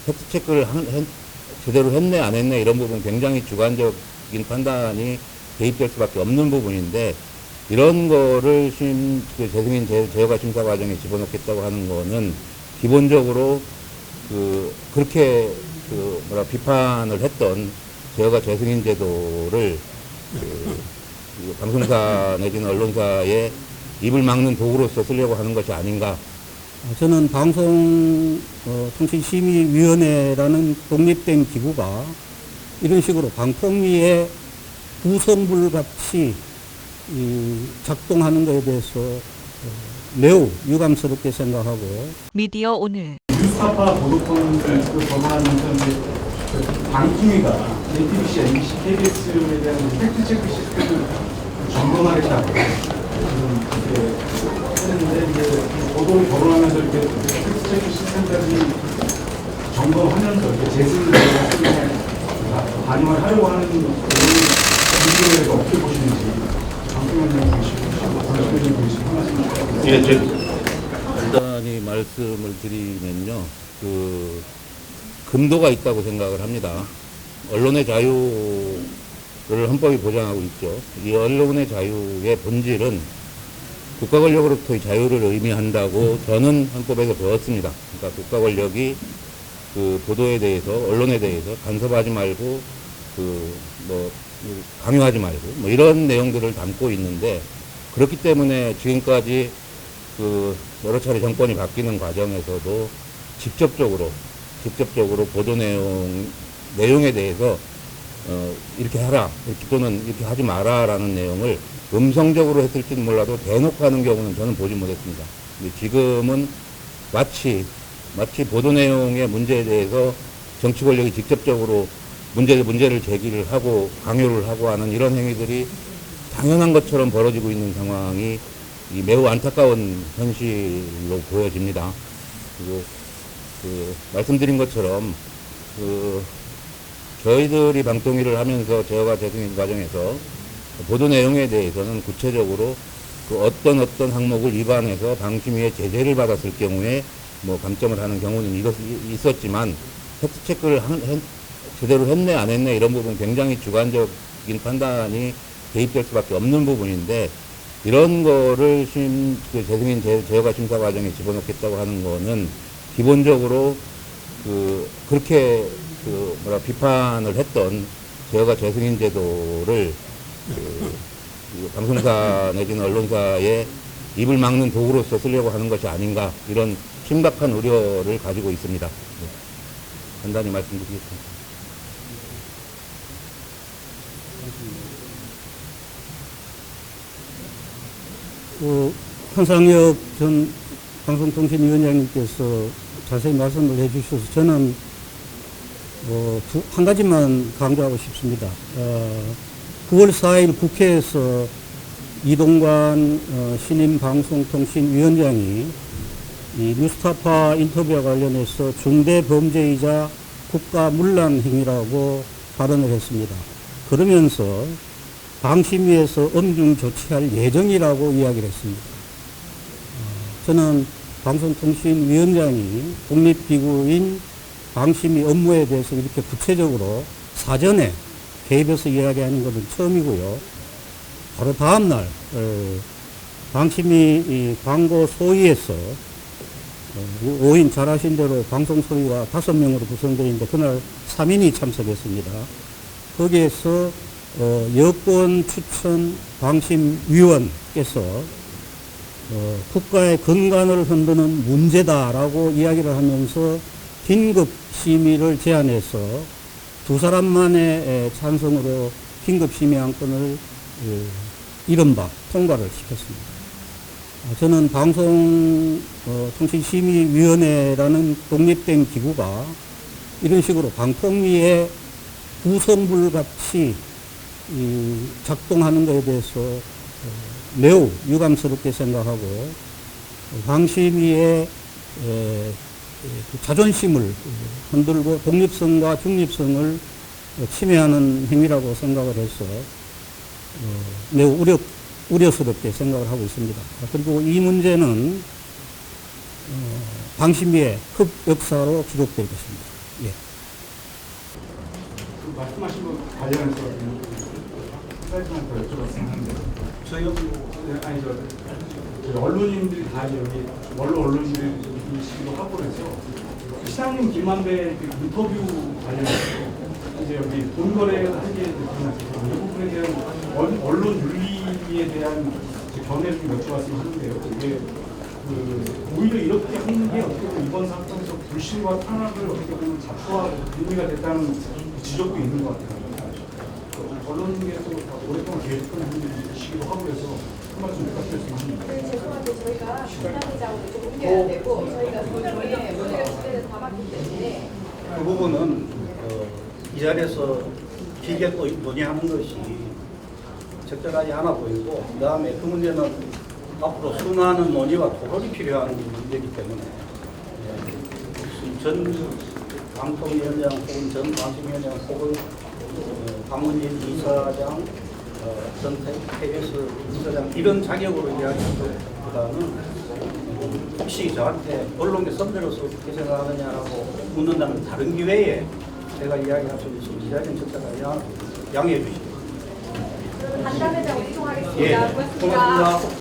팩트체크를 제대로 했네 안 했네 이런 부분 굉장히 주관적인 판단이 개입될 수밖에 없는 부분인데, 이런 거를 재승인 제어가 심사 과정에 집어넣겠다고 하는 거는 기본적으로 그렇게 비판을 했던 제어가 재승인 제도를 방송사 내지는 언론사의 입을 막는 도구로서 쓰려고 하는 것이 아닌가. 저는 방송통신심의위원회라는 독립된 기구가 이런 식으로 방통위의 구성불같이 작동하는 것에 대해서 매우 유감스럽게 생각하고, 미디어 오늘 뉴스타파 보도권을 거부하면서 방통위가 JTBC, MBC, KBS에 대한 팩트체크 시스템을 점검하겠다고 이렇게 했는데, 이제 보도를 거론하면서 이렇게 팩트체크 시스템까지 점검하면서 이렇게 재승인 반영을 하려고 하는 비디오를 어떻게 보시는지 방통위원장 보시고 간단히 말씀을 드리면요, 금도가 있다고 생각을 합니다. 언론의 자유를 헌법이 보장하고 있죠. 이 언론의 자유의 본질은 국가 권력으로부터의 자유를 의미한다고 저는 헌법에서 배웠습니다. 그러니까 국가 권력이 보도에 대해서, 언론에 대해서 간섭하지 말고, 강요하지 말고, 이런 내용들을 담고 있는데, 그렇기 때문에 지금까지 여러 차례 정권이 바뀌는 과정에서도 직접적으로 보도 내용에 대해서 이렇게 하라, 또는 이렇게 하지 마라라는 내용을 음성적으로 했을지는 몰라도 대놓고 하는 경우는 저는 보지 못했습니다. 근데 지금은 마치 보도 내용의 문제에 대해서 정치 권력이 직접적으로 문제를 제기를 하고 강요를 하고 하는 이런 행위들이 당연한 것처럼 벌어지고 있는 상황이 매우 안타까운 현실로 보여집니다. 그리고 말씀드린 것처럼 저희들이 방통위를 하면서 제어가 재승인 과정에서 보도 내용에 대해서는 구체적으로 어떤 항목을 위반해서 방심위의 제재를 받았을 경우에 감점을 하는 경우는 있었지만, 팩트체크를 제대로 했네 안 했네 이런 부분 굉장히 주관적인 판단이 개입될 수밖에 없는 부분인데, 이런 거를 재승인 제어가 심사 과정에 집어넣겠다고 하는 거는 기본적으로 그렇게 비판을 했던 제어가 재승인 제도를 방송사 내지는 언론사의 입을 막는 도구로서 쓰려고 하는 것이 아닌가, 이런 심각한 우려를 가지고 있습니다. 네. 간단히 말씀드리겠습니다. 한상혁 전 방송통신위원장님께서 자세히 말씀을 해주셔서 저는 한 가지만 강조하고 싶습니다. 9월 4일 국회에서 이동관 신임 방송통신위원장이 이 뉴스타파 인터뷰와 관련해서 중대범죄이자 국가문란 행위라고 발언을 했습니다. 그러면서 방심위에서 엄중 조치할 예정이라고 이야기를 했습니다. 저는 방송통신위원장이 독립기구인 방심위 업무에 대해서 이렇게 구체적으로 사전에 개입해서 이야기하는 것은 처음이고요. 바로 다음날 방심위 광고 소위에서 5인 잘 아신 대로 방송 소위가 5명으로 구성되어 있는데 그날 3인이 참석했습니다. 거기에서 여권 추천 방심위원께서 국가의 근간을 흔드는 문제다라고 이야기를 하면서 긴급 심의를 제안해서 두 사람만의 찬성으로 긴급 심의 안건을 이른바 통과를 시켰습니다. 저는 방송통신심의위원회라는 독립된 기구가 이런 식으로 방통위의 구성불같이 작동하는 것에 대해서 매우 유감스럽게 생각하고, 방심위의 자존심을 흔들고 독립성과 중립성을 침해하는 행위라고 생각을 해서 매우 우려스럽게 생각을 하고 있습니다. 그리고 이 문제는 방심위의 흑역사로 기록될 것입니다. 예. 그 말씀하신 거 관련해서 한 가지만 더 여쭤봤으면 하는데 저희요? 네, 아니 저 언론인들이 다 여기 원로 언론인들이시기도 하고 그래서 시장님 김만배 그 인터뷰 관련해서 이제 여기 돈거래 하기에 나서 이 부분에 대한 언론 윤리에 대한 견해 좀 여쭤봤으면 하는데요. 이게 오히려 이렇게 하는 게 어떻게 보면 이번 사건에서 불신과 탄압을 어떻게 보면 자초와 의미가 됐다는 지적도 있는 것 같아요. 언론계에서 오랫동안 계획하는 분들이시기도 하고 그래서 한 말씀 부탁드렸으면 합니다. 죄송한데 저희가 담당자하고 좀 옮겨야 되고 저희가 소정에 오늘 주제를 담았기 때문에 그 부분은 이 자리에서 길게 또 논의하는 것이 적절하지 않아 보이고, 그 다음에 그 문제는 앞으로 수많은 논의와 토론이 필요한 문제이기 때문에 전 방통위원장 혹은 전 방송위원장 혹은 박문진 이사장, 전 KBS 이사장 이런 자격으로 이야기하기보다는 혹시 저한테 언론계 선배로서 어떻게 생각하느냐라고 묻는다면 다른 기회에 제가 이야기할 수 있으면 이 자리는 적절하게 양해해 주시기 바랍니다. 간담회장 이동하겠습니다. 예, 고맙습니다. 고맙습니다.